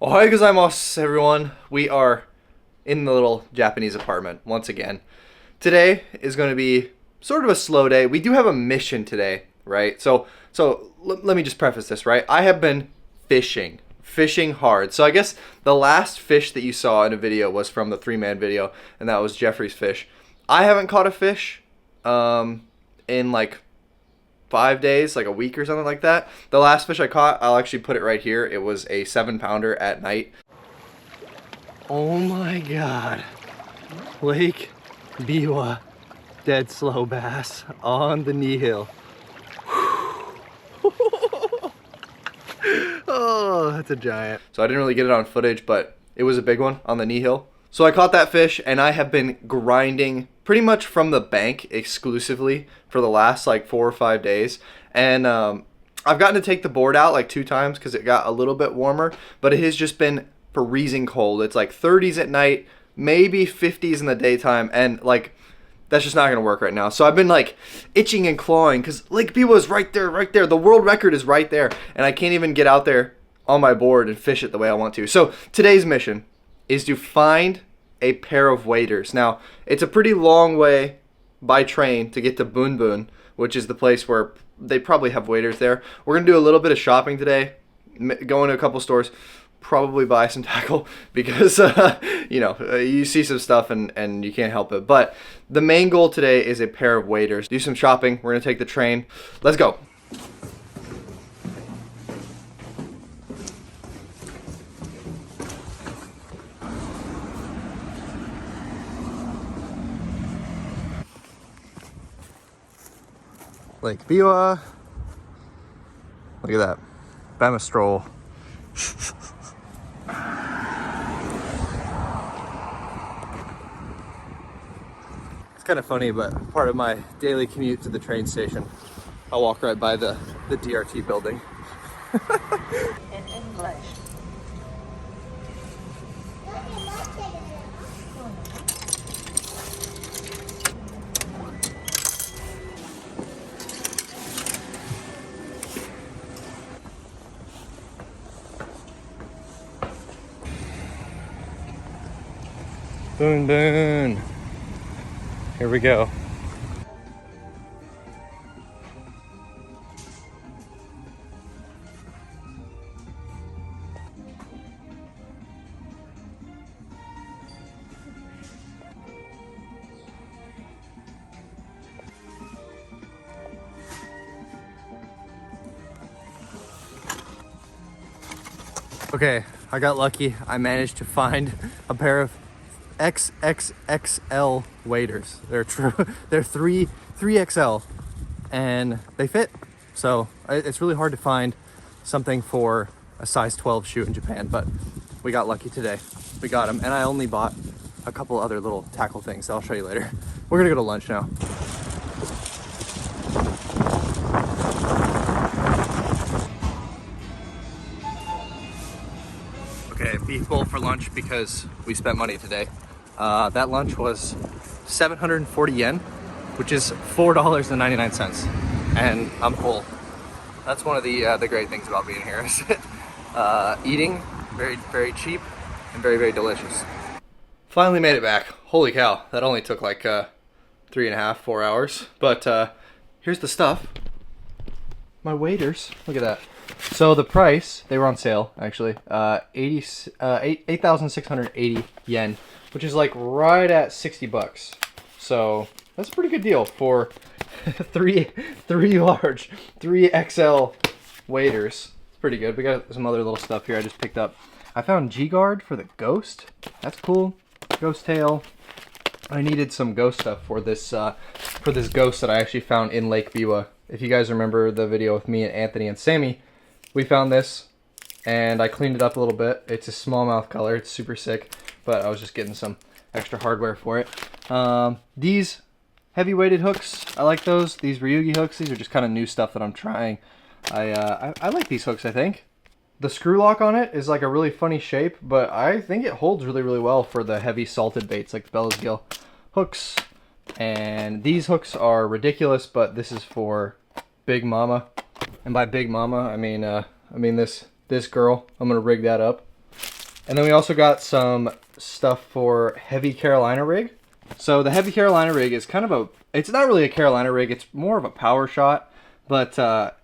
Ohayou gozaimasu, everyone. We are in the little Japanese apartment once again. Today is going to be sort of a slow day. We do have a mission today, right? Let me just preface this, right? I have been fishing hard. So I guess the last fish that you saw in a video was from the 3-man video, and that was Jeffrey's fish. I haven't caught a fish in like 5 days, like a week or something like that. The last fish I caught, I'll actually put it right here. It was a 7-pounder at night. Oh my god. Lake Biwa dead slow bass on the knee hill. Oh, that's a giant. So I didn't really get it on footage, but it was a big one on the knee hill. So I caught that fish, and I have been grinding pretty much from the bank exclusively for the last like 4 or 5 days. And I've gotten to take the board out like 2 times because it got a little bit warmer, but it has just been freezing cold. It's like 30s at night, maybe 50s in the daytime, and like that's just not gonna work right now. So I've been like itching and clawing because Lake Biwa is right there. The world record is right there, and I can't even get out there on my board and fish it the way I want to. So today's mission is to find a pair of waders. Now, it's a pretty long way by train to get to Bunbun, which is the place where they probably have waders there. We're gonna do a little bit of shopping today, go into a couple stores, probably buy some tackle because you see some stuff and you can't help it. But the main goal today is a pair of waders. Do some shopping. We're gonna take the train. Let's go. Lake Biwa. Look at that. Bama stroll. It's kind of funny, but part of my daily commute to the train station, I walk right by the DRT building. In English. Boon. Here we go. Okay, I got lucky. I managed to find a pair of XXXL waders. They're true. They're 3XL, and they fit. So it's really hard to find something for a size 12 shoe in Japan, but we got lucky today. We got them, and I only bought a couple other little tackle things that I'll show you later. We're gonna go to lunch now. Okay, beef bowl for lunch because we spent money today. That lunch was 740 yen, which is $4.99, and I'm full. That's one of the great things about being here is eating very cheap and very delicious. Finally made it back. Holy cow, that only took like 3.5, 4 hours. But here's the stuff. My waders, look at that. So the price, they were on sale actually, 8,680 yen, which is like right at 60 bucks. So that's a pretty good deal for three large 3XL waders. It's pretty good. We got some other little stuff here I just picked up. I found G-guard for the ghost. That's cool. Ghost tail. I needed some ghost stuff for this ghost that I actually found in Lake Biwa. If you guys remember the video with me and Anthony and Sammy, we found this and I cleaned it up a little bit. It's a smallmouth color. It's super sick, but I was just getting some extra hardware for it. These heavy weighted hooks, I like those. These Ryugi hooks, these are just kind of new stuff that I'm trying. I like these hooks, I think. The screw lock on it is like a really funny shape, but I think it holds really well for the heavy salted baits like the Bella's Gill hooks. And these hooks are ridiculous, but this is for Big Mama. And by Big Mama, I mean this girl. I'm gonna rig that up. And then we also got some stuff for heavy Carolina rig. So the heavy Carolina rig is kind of a, it's not really a Carolina rig, it's more of a power shot, but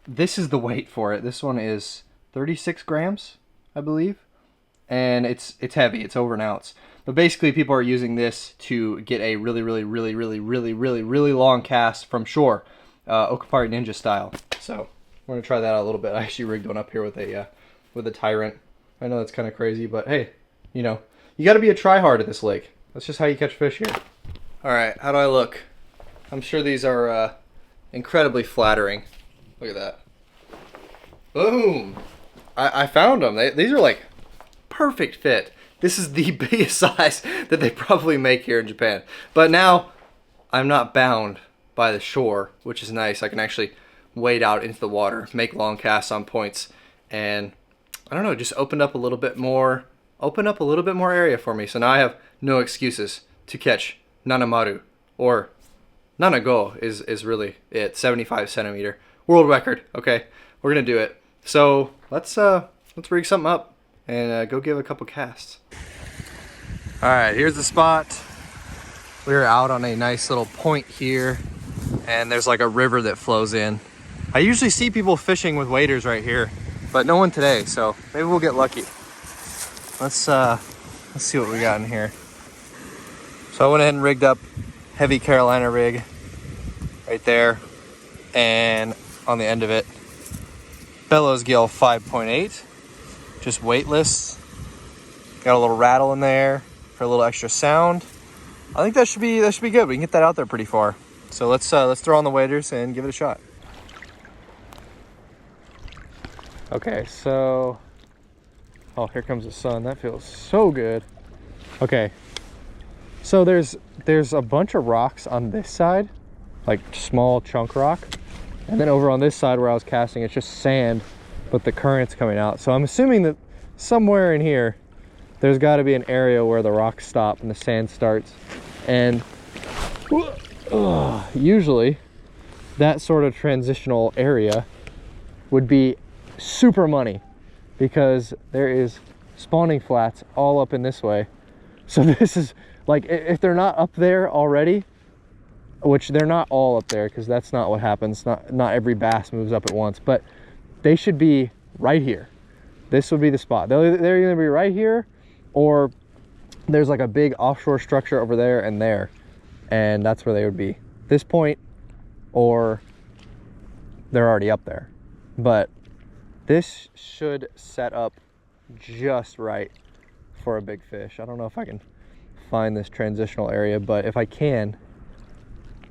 this is the weight for it. This one is 36 grams, I believe. And it's heavy, it's over an ounce. But basically people are using this to get a really long cast from shore, Okapari Ninja style. So we're gonna try that out a little bit. I actually rigged one up here with a Tyrant. I know that's kind of crazy, but hey, you know, you got to be a tryhard at this lake. That's just how you catch fish here. All right, how do I look? I'm sure these are incredibly flattering. Look at that. Boom! I found them. These are like perfect fit. This is the biggest size that they probably make here in Japan. But now I'm not bound by the shore, which is nice. I can actually wade out into the water, make long casts on points, and I don't know, just opened up a little bit more area for me. So now I have no excuses to catch Nanamaru, or Nanago is really it, 75 centimeter. World record, okay? We're gonna do it. So let's rig something up and go give a couple casts. All right, here's the spot. We're out on a nice little point here, and there's like a river that flows in. I usually see people fishing with waders right here, but no one today, so maybe we'll get lucky. Let's see what we got in here. So I went ahead and rigged up heavy Carolina rig right there, and on the end of it, bellows gill 5.8, just weightless. Got a little rattle in there for a little extra sound. I think that should be good. We can get that out there pretty far. So let's throw on the waders and give it a shot. Okay, so, oh, here comes the sun. That feels so good. Okay, so there's a bunch of rocks on this side, like small chunk rock. And then over on this side where I was casting, it's just sand, but the current's coming out. So I'm assuming that somewhere in here, there's gotta be an area where the rocks stop and the sand starts. And usually that sort of transitional area would be super money, because there is spawning flats all up in this way. So this is like, if they're not up there already, which they're not all up there, because that's not what happens, not every bass moves up at once, but they should be right here. This would be the spot. They're either be right here, or there's like a big offshore structure over there, and that's where they would be. This point, or they're already up there. But this should set up just right for a big fish. I don't know if I can find this transitional area, but if I can,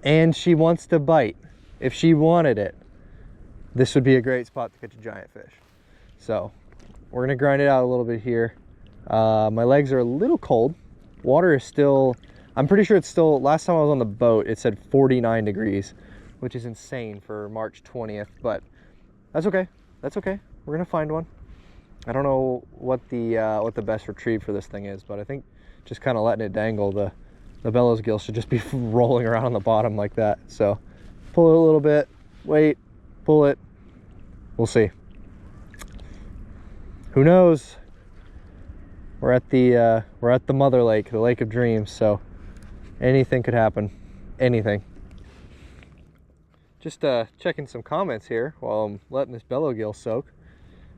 and she wants to bite, if she wanted it, this would be a great spot to catch a giant fish. So we're gonna grind it out a little bit here. My legs are a little cold. Water is still, I'm pretty sure it's still, last time I was on the boat, it said 49 degrees, which is insane for March 20th, but that's okay. That's okay. We're gonna find one. I don't know what the best retrieve for this thing is, but I think just kind of letting it dangle, the bellows gill should just be rolling around on the bottom like that. So pull it a little bit, wait, pull it. We'll see. Who knows? We're at the mother lake, the lake of dreams, so anything could happen. Anything. Just checking some comments here while I'm letting this bellow gill soak.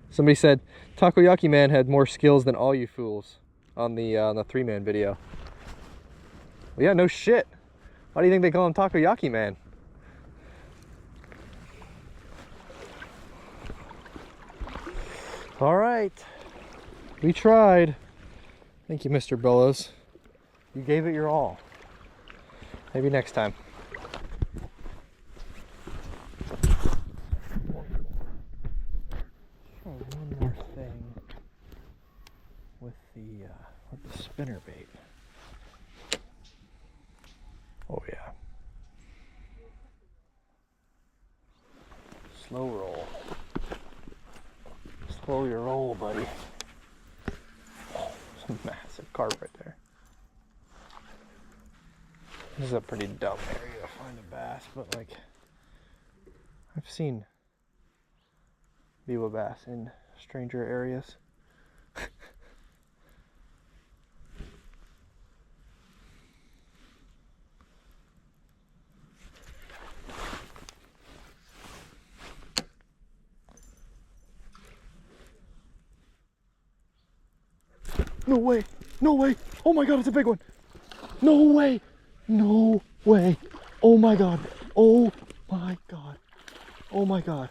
Somebody said Takoyaki Man had more skills than all you fools on the 3-man video. Well, yeah, no shit. Why do you think they call him Takoyaki Man? All right, we tried. Thank you, Mr. Bellows. You gave it your all. Maybe next time. One more thing with the spinner bait. Oh yeah. Slow roll. Slow your roll, buddy. Oh, there's a massive carp right there. This is a pretty dumb area to find a bass, but like, I've seen Biwa bass in stranger areas. No way. No way. Oh my God, it's a big one. No way. No way. Oh my God. Oh my God. Oh my God.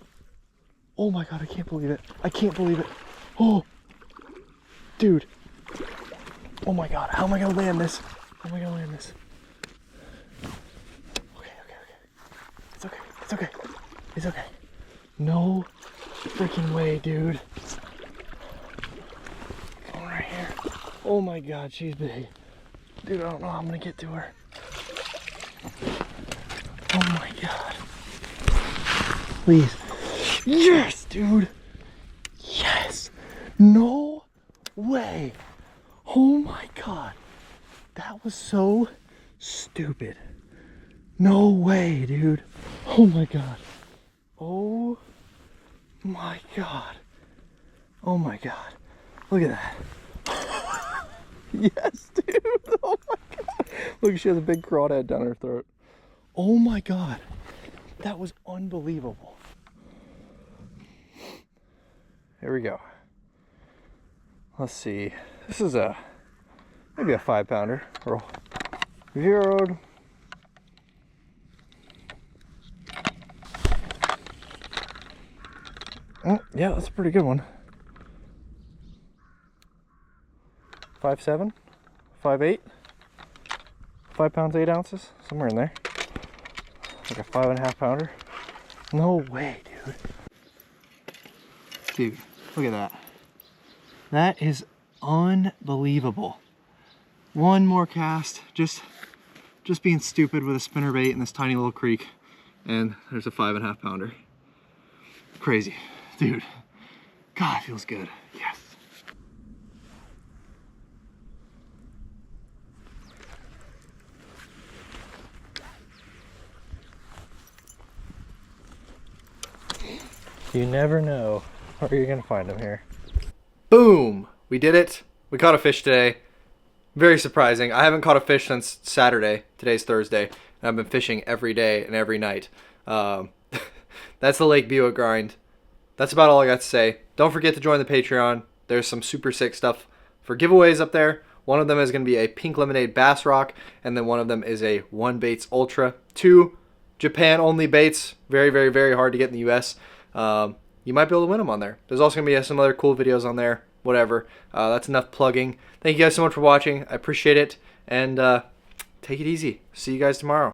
Oh my God, I can't believe it. I can't believe it. Oh, dude. Oh my God, how am I gonna land this? How am I gonna land this? Okay. It's okay. It's okay. It's okay. No freaking way, dude. Come right here. Oh my God, she's big. Dude, I don't know how I'm gonna get to her. Oh my God. Please. Yes, dude. Yes. No way. Oh my God. That was so stupid. No way, dude. Oh my God. Oh my God. Oh my God. Look at that. Yes, dude. Oh my God. Look, she has a big crawdad down her throat. Oh my God. That was unbelievable. Here we go. Let's see. This is maybe a 5-pounder. Or zeroed. Oh, yeah, that's a pretty good one. 5'7", 5'8", 5 pounds 8 ounces, somewhere in there. Like a 5.5 pounder. No way, dude. Dude, look at that. That is unbelievable. One more cast, just being stupid with a spinnerbait in this tiny little creek, and there's a 5.5 pounder. Crazy, dude. God, it feels good. Yes. You never know where you're gonna find them here. Boom! We did it. We caught a fish today. Very surprising. I haven't caught a fish since Saturday. Today's Thursday. And I've been fishing every day and every night. That's the Lake Biwa grind. That's about all I got to say. Don't forget to join the Patreon. There's some super sick stuff for giveaways up there. One of them is going to be a pink lemonade bass rock, and then one of them is a One Baits Ultra. 2 Japan only baits. Very, very, very hard to get in the US. You might be able to win them on there. There's also going to be some other cool videos on there. Whatever. That's enough plugging. Thank you guys so much for watching. I appreciate it. And take it easy. See you guys tomorrow.